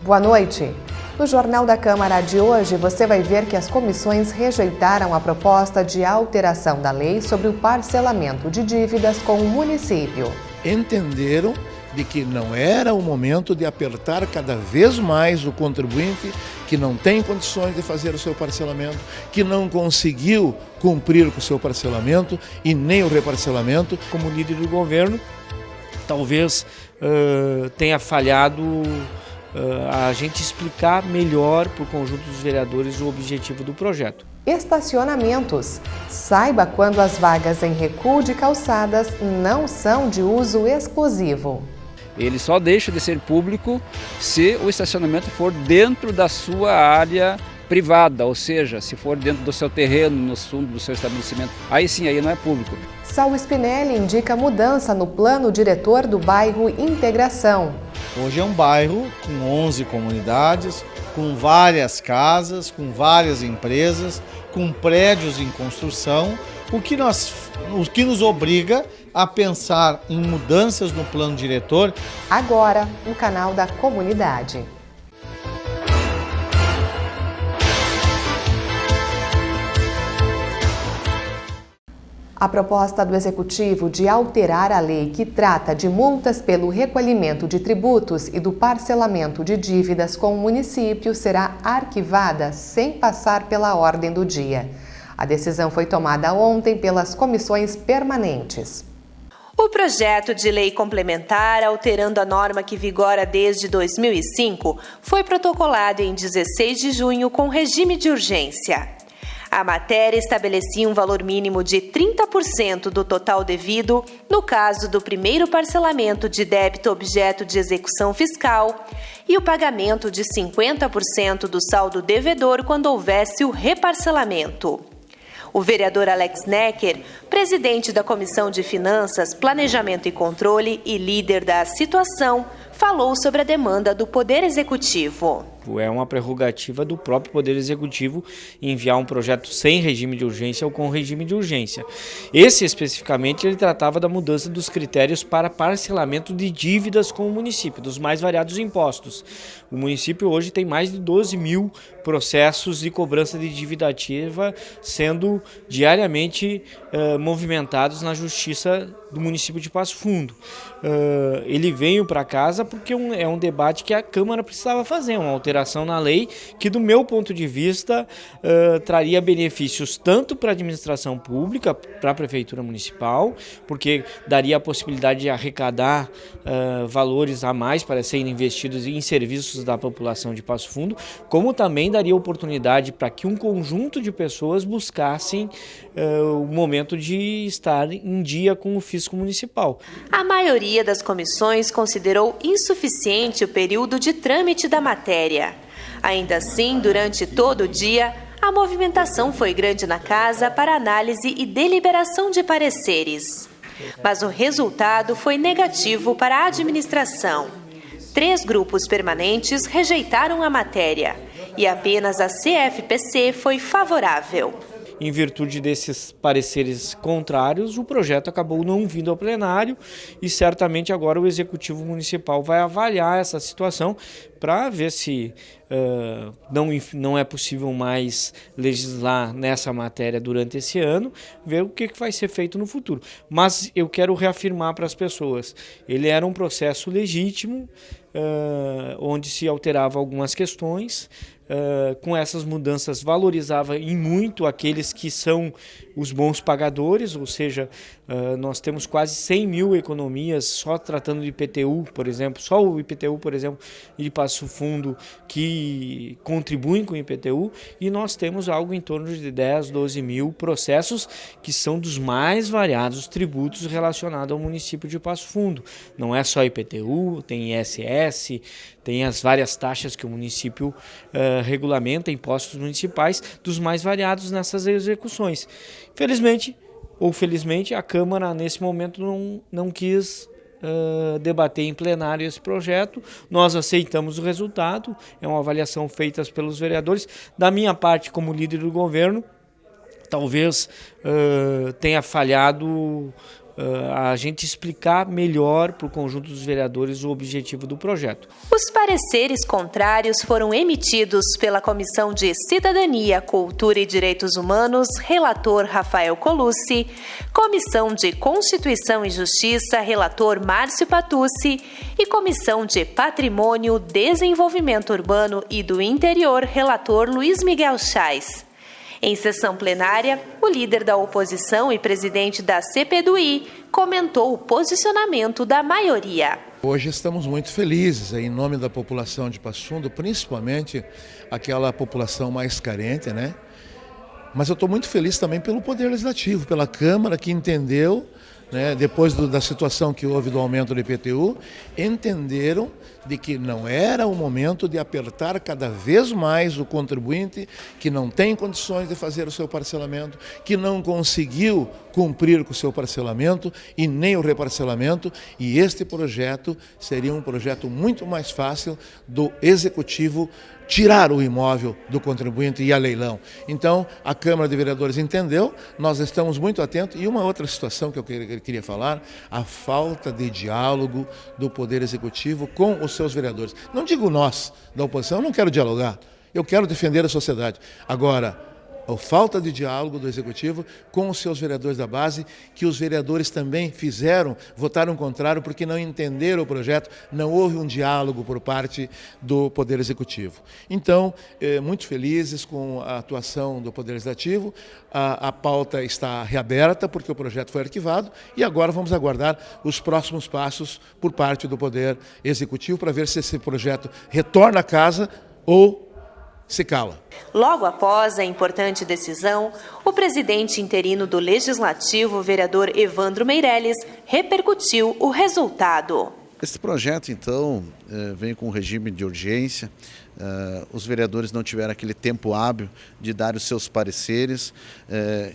Boa noite. No Jornal da Câmara de hoje, você vai ver que as comissões rejeitaram a proposta de alteração da lei sobre o parcelamento de dívidas com o município. Entenderam de que não era o momento de apertar cada vez mais o contribuinte que não tem condições de fazer o seu parcelamento, que não conseguiu cumprir com o seu parcelamento e nem o reparcelamento. Como líder do governo, talvez tenha falhado a gente explicar melhor para o conjunto dos vereadores o objetivo do projeto. Estacionamentos. Saiba quando as vagas em recuo de calçadas não são de uso exclusivo. Ele só deixa de ser público se o estacionamento for dentro da sua área privada, ou seja, se for dentro do seu terreno, no fundo do seu estabelecimento. Aí sim, aí não é público. Saul Spinelli indica mudança no plano diretor do bairro Integração. Hoje é um bairro com 11 comunidades, com várias casas, com várias empresas, com prédios em construção, o que nos obriga a pensar em mudanças no plano diretor. Agora, no canal da comunidade. A proposta do Executivo de alterar a lei que trata de multas pelo recolhimento de tributos e do parcelamento de dívidas com o município será arquivada sem passar pela ordem do dia. A decisão foi tomada ontem pelas comissões permanentes. O projeto de lei complementar, alterando a norma que vigora desde 2005, foi protocolado em 16 de junho com regime de urgência. A matéria estabelecia um valor mínimo de 30% do total devido no caso do primeiro parcelamento de débito objeto de execução fiscal e o pagamento de 50% do saldo devedor quando houvesse o reparcelamento. O vereador Alex Necker, presidente da Comissão de Finanças, Planejamento e Controle e líder da situação, falou sobre a demanda do Poder Executivo. É uma prerrogativa do próprio Poder Executivo enviar um projeto sem regime de urgência ou com regime de urgência. Esse, especificamente, ele tratava da mudança dos critérios para parcelamento de dívidas com o município, dos mais variados impostos. O município hoje tem mais de 12 mil processos de cobrança de dívida ativa sendo diariamente movimentados na Justiça do município de Passo Fundo. Ele veio para casa porque é um debate que a Câmara precisava fazer, uma alteração na lei que, do meu ponto de vista, traria benefícios tanto para a administração pública, para a Prefeitura Municipal, porque daria a possibilidade de arrecadar valores a mais para serem investidos em serviços da população de Passo Fundo, como também daria oportunidade para que um conjunto de pessoas buscassem o momento de estar em dia com o fisco municipal. A maioria das comissões considerou insuficiente o período de trâmite da matéria. Ainda assim, durante todo o dia, a movimentação foi grande na casa para análise e deliberação de pareceres. Mas o resultado foi negativo para a administração. 3 grupos permanentes rejeitaram a matéria e apenas a CFPC foi favorável. Em virtude desses pareceres contrários, o projeto acabou não vindo ao plenário e certamente agora o Executivo Municipal vai avaliar essa situação para ver se não é possível mais legislar nessa matéria durante esse ano, ver o que vai ser feito no futuro. Mas eu quero reafirmar para as pessoas, ele era um processo legítimo, onde se alterava algumas questões. Com essas mudanças valorizava em muito aqueles que são os bons pagadores, ou seja, nós temos quase 100 mil economias só tratando de IPTU, por exemplo, só o IPTU, por exemplo, de Passo Fundo que contribuem com o IPTU, e nós temos algo em torno de 10, 12 mil processos que são dos mais variados tributos relacionados ao município de Passo Fundo. Não é só IPTU, tem ISS, tem as várias taxas que o município regulamenta, impostos municipais, dos mais variados nessas execuções. Felizmente ou felizmente, a Câmara nesse momento não quis debater em plenário esse projeto. Nós aceitamos o resultado, é uma avaliação feita pelos vereadores. Da minha parte, como líder do governo, talvez tenha falhado a gente explicar melhor para o conjunto dos vereadores o objetivo do projeto. Os pareceres contrários foram emitidos pela Comissão de Cidadania, Cultura e Direitos Humanos, relator Rafael Colucci, Comissão de Constituição e Justiça, relator Márcio Patucci, e Comissão de Patrimônio, Desenvolvimento Urbano e do Interior, relator Luiz Miguel Chais. Em sessão plenária, o líder da oposição e presidente da CPDUI comentou o posicionamento da maioria. Hoje estamos muito felizes em nome da população de Passo Fundo, principalmente aquela população mais carente, né? Mas eu estou muito feliz também pelo Poder Legislativo, pela Câmara que entendeu, né, depois da situação que houve do aumento do IPTU, entenderam de que não era o momento de apertar cada vez mais o contribuinte que não tem condições de fazer o seu parcelamento, que não conseguiu cumprir com o seu parcelamento e nem o reparcelamento, e este projeto seria um projeto muito mais fácil do Executivo tirar o imóvel do contribuinte e a leilão. Então, a Câmara de Vereadores entendeu, nós estamos muito atentos. E uma outra situação que eu queria falar, a falta de diálogo do Poder Executivo com os seus vereadores. Não digo nós, da oposição, eu não quero dialogar, eu quero defender a sociedade. Agora, a falta de diálogo do Executivo com os seus vereadores da base, que os vereadores também votaram contrário porque não entenderam o projeto, não houve um diálogo por parte do Poder Executivo. Então, muito felizes com a atuação do Poder Legislativo, a pauta está reaberta porque o projeto foi arquivado e agora vamos aguardar os próximos passos por parte do Poder Executivo para ver se esse projeto retorna à casa ou se cala. Logo após a importante decisão, o presidente interino do Legislativo, vereador Evandro Meirelles, repercutiu o resultado. Esse projeto, então, vem com regime de urgência. Os vereadores não tiveram aquele tempo hábil de dar os seus pareceres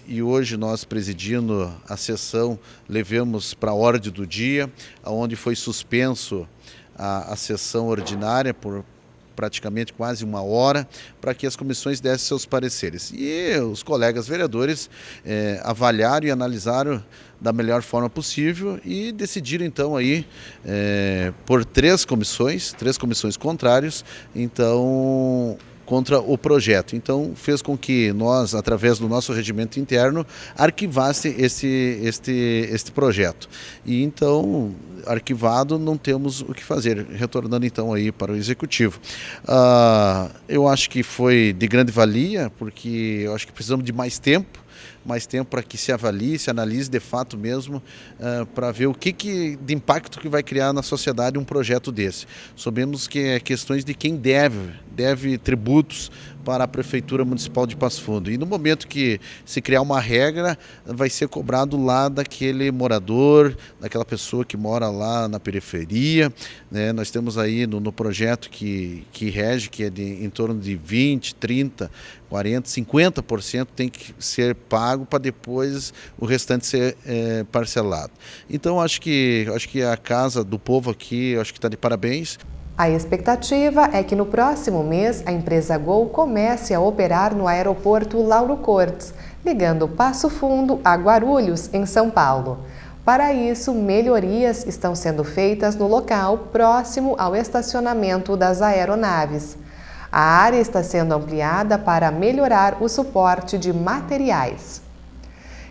e hoje nós, presidindo a sessão, levamos para a ordem do dia, onde foi suspenso a sessão ordinária por praticamente quase uma hora, para que as comissões dessem seus pareceres. E os colegas vereadores avaliaram e analisaram da melhor forma possível e decidiram então aí por três comissões contrárias, então contra o projeto. Então fez com que nós, através do nosso regimento interno, arquivasse este projeto. E então, arquivado, não temos o que fazer, retornando então aí para o Executivo. Eu acho que foi de grande valia, porque eu acho que precisamos de mais tempo para que se avalie, se analise de fato mesmo, para ver o que de impacto que vai criar na sociedade um projeto desse. Sabemos que é questões de quem deve tributos para a Prefeitura Municipal de Passo Fundo. E no momento que se criar uma regra, vai ser cobrado lá daquele morador, daquela pessoa que mora lá na periferia, né? Nós temos aí no projeto que rege, que é em torno de 20%, 30%, 40%, 50% tem que ser pago para depois o restante ser parcelado. Então acho que a Casa do Povo aqui, acho que está de parabéns. A expectativa é que no próximo mês a empresa Gol comece a operar no aeroporto Lauro Cortes, ligando Passo Fundo a Guarulhos, em São Paulo. Para isso, melhorias estão sendo feitas no local próximo ao estacionamento das aeronaves. A área está sendo ampliada para melhorar o suporte de materiais.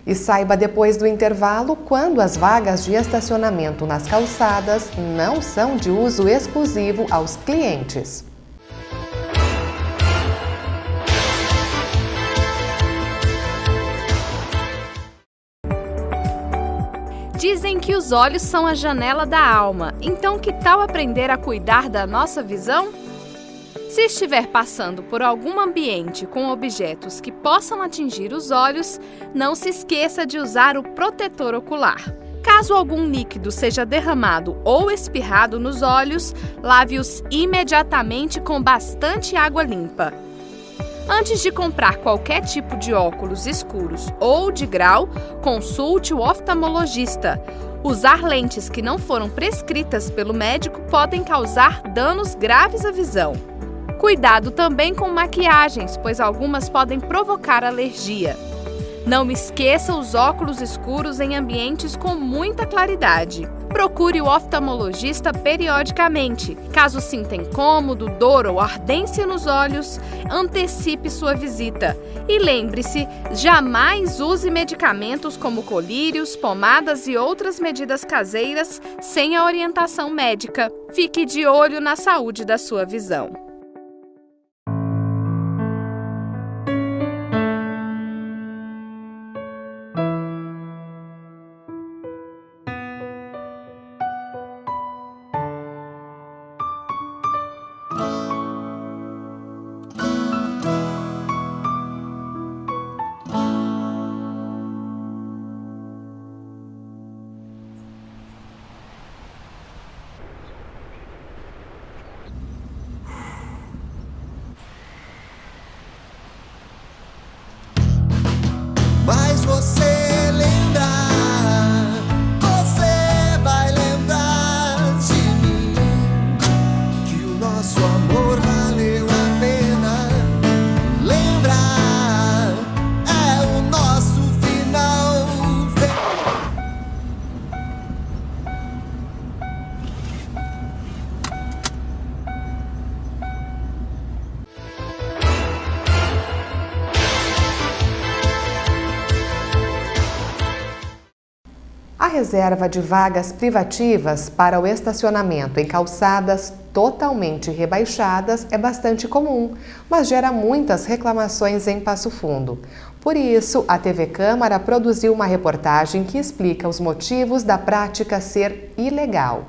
E saiba depois do intervalo quando as vagas de estacionamento nas calçadas não são de uso exclusivo aos clientes. Dizem que os olhos são a janela da alma, então que tal aprender a cuidar da nossa visão? Se estiver passando por algum ambiente com objetos que possam atingir os olhos, não se esqueça de usar o protetor ocular. Caso algum líquido seja derramado ou espirrado nos olhos, lave-os imediatamente com bastante água limpa. Antes de comprar qualquer tipo de óculos escuros ou de grau, consulte o oftalmologista. Usar lentes que não foram prescritas pelo médico podem causar danos graves à visão. Cuidado também com maquiagens, pois algumas podem provocar alergia. Não esqueça os óculos escuros em ambientes com muita claridade. Procure o oftalmologista periodicamente. Caso sinta incômodo, dor ou ardência nos olhos, antecipe sua visita. E lembre-se, jamais use medicamentos como colírios, pomadas e outras medidas caseiras sem a orientação médica. Fique de olho na saúde da sua visão. Mas você lembrar, você vai lembrar de mim, que o nosso amor valeu a pena. Lembrar é o nosso final. A reserva de vagas privativas para o estacionamento em calçadas totalmente rebaixadas é bastante comum, mas gera muitas reclamações em Passo Fundo. Por isso, a TV Câmara produziu uma reportagem que explica os motivos da prática ser ilegal.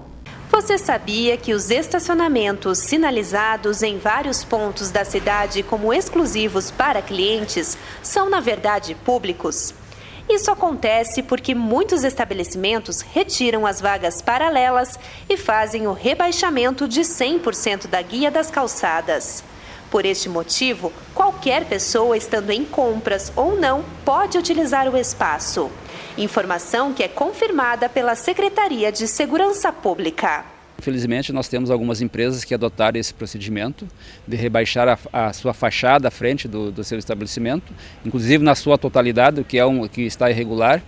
Você sabia que os estacionamentos sinalizados em vários pontos da cidade como exclusivos para clientes são, na verdade, públicos? Isso acontece porque muitos estabelecimentos retiram as vagas paralelas e fazem o rebaixamento de 100% da guia das calçadas. Por este motivo, qualquer pessoa estando em compras ou não pode utilizar o espaço. Informação que é confirmada pela Secretaria de Segurança Pública. Infelizmente, nós temos algumas empresas que adotaram esse procedimento de rebaixar a sua fachada à frente do seu estabelecimento, inclusive na sua totalidade, que está irregular,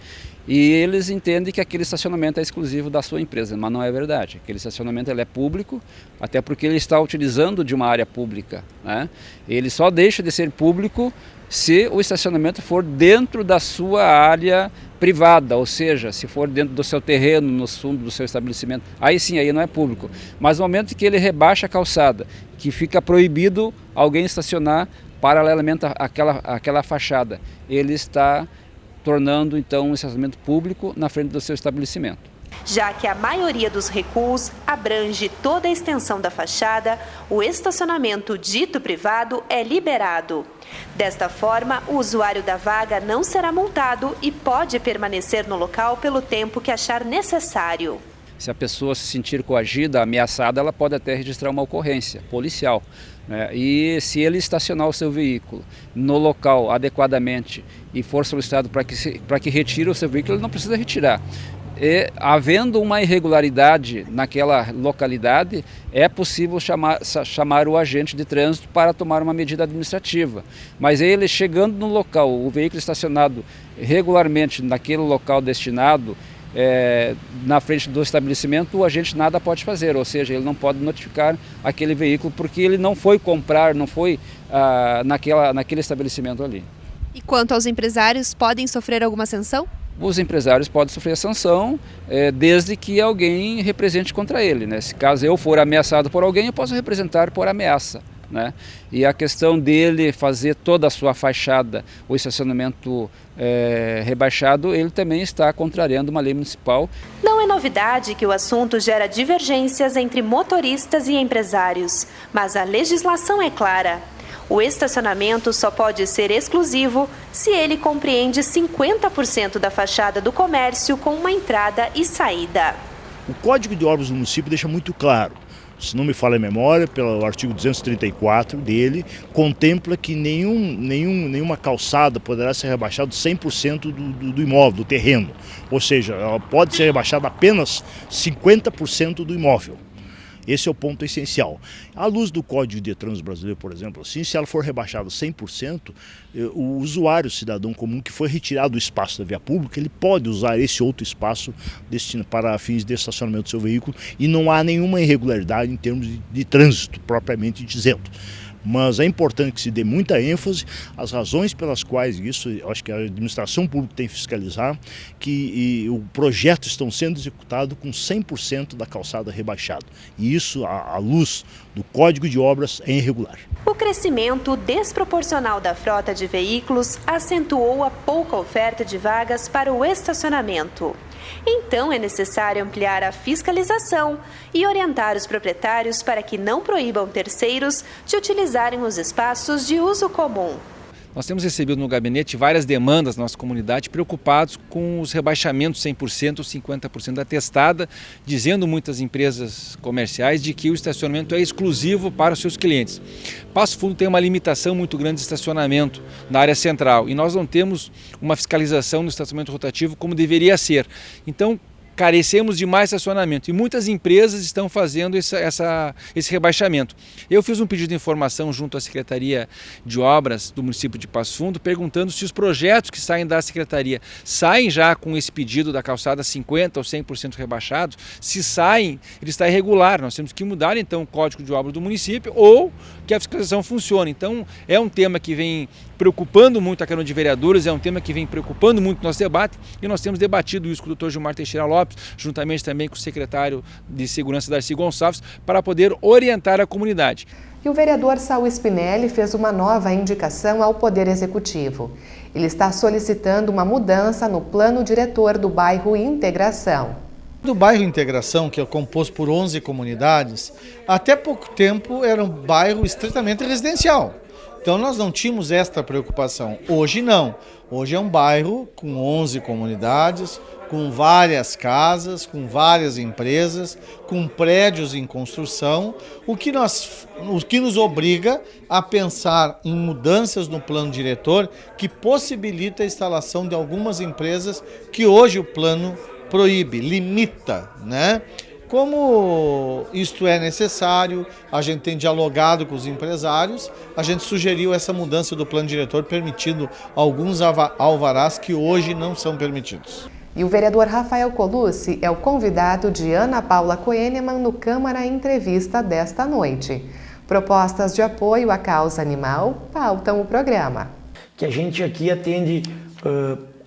e eles entendem que aquele estacionamento é exclusivo da sua empresa, mas não é verdade. Aquele estacionamento ele é público, até porque ele está utilizando de uma área pública, né? Ele só deixa de ser público se o estacionamento for dentro da sua área privada, ou seja, se for dentro do seu terreno, no fundo do seu estabelecimento, aí sim, aí não é público. Mas no momento que ele rebaixa a calçada, que fica proibido alguém estacionar paralelamente àquela fachada, ele está tornando então um estacionamento público na frente do seu estabelecimento. Já que a maioria dos recuos abrange toda a extensão da fachada, o estacionamento dito privado é liberado. Desta forma, o usuário da vaga não será multado e pode permanecer no local pelo tempo que achar necessário. Se a pessoa se sentir coagida, ameaçada, ela pode até registrar uma ocorrência policial, né? E se ele estacionar o seu veículo no local adequadamente e for solicitado para que retire o seu veículo, ele não precisa retirar. Havendo uma irregularidade naquela localidade, é possível chamar o agente de trânsito para tomar uma medida administrativa. Mas ele chegando no local, o veículo estacionado regularmente naquele local destinado, na frente do estabelecimento, o agente nada pode fazer, ou seja, ele não pode notificar aquele veículo porque ele não foi comprar, não foi naquele estabelecimento ali. E quanto aos empresários, podem sofrer alguma sanção? Os empresários podem sofrer sanção desde que alguém represente contra ele, né? Se caso eu for ameaçado por alguém, eu posso representar por ameaça, né? E a questão dele fazer toda a sua fachada, o estacionamento rebaixado, ele também está contrariando uma lei municipal. Não é novidade que o assunto gera divergências entre motoristas e empresários, mas a legislação é clara. O estacionamento só pode ser exclusivo se ele compreende 50% da fachada do comércio com uma entrada e saída. O Código de Obras do município deixa muito claro, se não me falha a memória, pelo artigo 234 dele, contempla que nenhuma calçada poderá ser rebaixada 100% do imóvel, do terreno. Ou seja, ela pode ser rebaixada apenas 50% do imóvel. Esse é o ponto essencial. À luz do Código de Trânsito Brasileiro, por exemplo, assim, se ela for rebaixada 100%, o usuário, o cidadão comum que foi retirado do espaço da via pública, ele pode usar esse outro espaço para fins de estacionamento do seu veículo e não há nenhuma irregularidade em termos de trânsito, propriamente dizendo. Mas é importante que se dê muita ênfase às razões pelas quais isso, eu acho que a administração pública tem que fiscalizar, que o projeto estão sendo executado com 100% da calçada rebaixada. E isso, à luz do Código de Obras, é irregular. O crescimento desproporcional da frota de veículos acentuou a pouca oferta de vagas para o estacionamento. Então é necessário ampliar a fiscalização e orientar os proprietários para que não proíbam terceiros de utilizarem os espaços de uso comum. Nós temos recebido no gabinete várias demandas da nossa comunidade preocupados com os rebaixamentos 100% ou 50% da testada, dizendo muitas empresas comerciais de que o estacionamento é exclusivo para os seus clientes. Passo Fundo tem uma limitação muito grande de estacionamento na área central e nós não temos uma fiscalização no estacionamento rotativo como deveria ser. Então, carecemos de mais estacionamento e muitas empresas estão fazendo esse rebaixamento. Eu fiz um pedido de informação junto à Secretaria de Obras do município de Passo Fundo, perguntando se os projetos que saem da Secretaria saem já com esse pedido da calçada 50% ou 100% rebaixados. Se saem, ele está irregular. Nós temos que mudar então o Código de Obras do município ou que a fiscalização funcione. Então é um tema que vem preocupando muito a Câmara de Vereadores, é um tema que vem preocupando muito o nosso debate e nós temos debatido isso com o Dr. Gilmar Teixeira Lopes, juntamente também com o secretário de Segurança, Darcy Gonçalves, para poder orientar a comunidade. E o vereador Saul Spinelli fez uma nova indicação ao Poder Executivo. Ele está solicitando uma mudança no plano diretor do bairro Integração. Do bairro Integração, que é composto por 11 comunidades, até pouco tempo era um bairro estritamente residencial. Então nós não tínhamos esta preocupação. Hoje não. Hoje é um bairro com 11 comunidades, com várias casas, com várias empresas, com prédios em construção, o que nos obriga a pensar em mudanças no plano diretor que possibilita a instalação de algumas empresas que hoje o plano proíbe, limita, né? Como isto é necessário, a gente tem dialogado com os empresários, a gente sugeriu essa mudança do plano diretor, permitindo alguns alvarás que hoje não são permitidos. E o vereador Rafael Colucci é o convidado de Ana Paula Koenemann no Câmara Entrevista desta noite. Propostas de apoio à causa animal pautam o programa. Que a gente aqui atende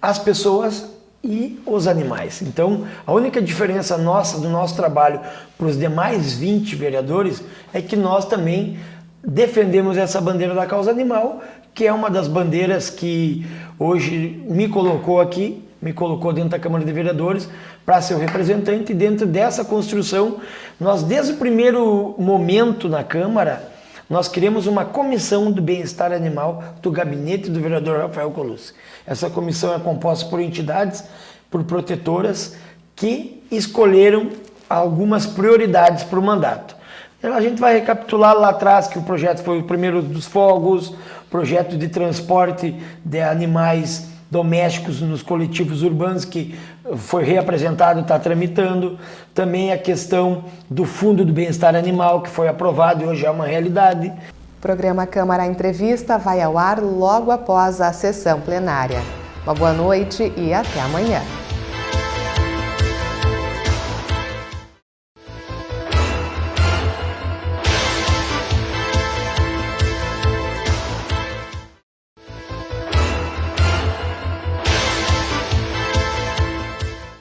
as pessoas e os animais. Então, a única diferença nossa do nosso trabalho para os demais 20 vereadores é que nós também defendemos essa bandeira da causa animal, que é uma das bandeiras que hoje me colocou aqui, me colocou dentro da Câmara de Vereadores para ser o representante. E dentro dessa construção, nós desde o primeiro momento na Câmara, nós criamos uma comissão do bem-estar animal do gabinete do vereador Rafael Colucci. Essa comissão é composta por entidades, por protetoras que escolheram algumas prioridades para o mandato. A gente vai recapitular lá atrás que o projeto foi o primeiro dos fogos, projeto de transporte de animais domésticos nos coletivos urbanos que foi reapresentado, está tramitando. Também a questão do Fundo do Bem-Estar Animal, que foi aprovado e hoje é uma realidade. O programa Câmara Entrevista vai ao ar logo após a sessão plenária. Uma boa noite e até amanhã.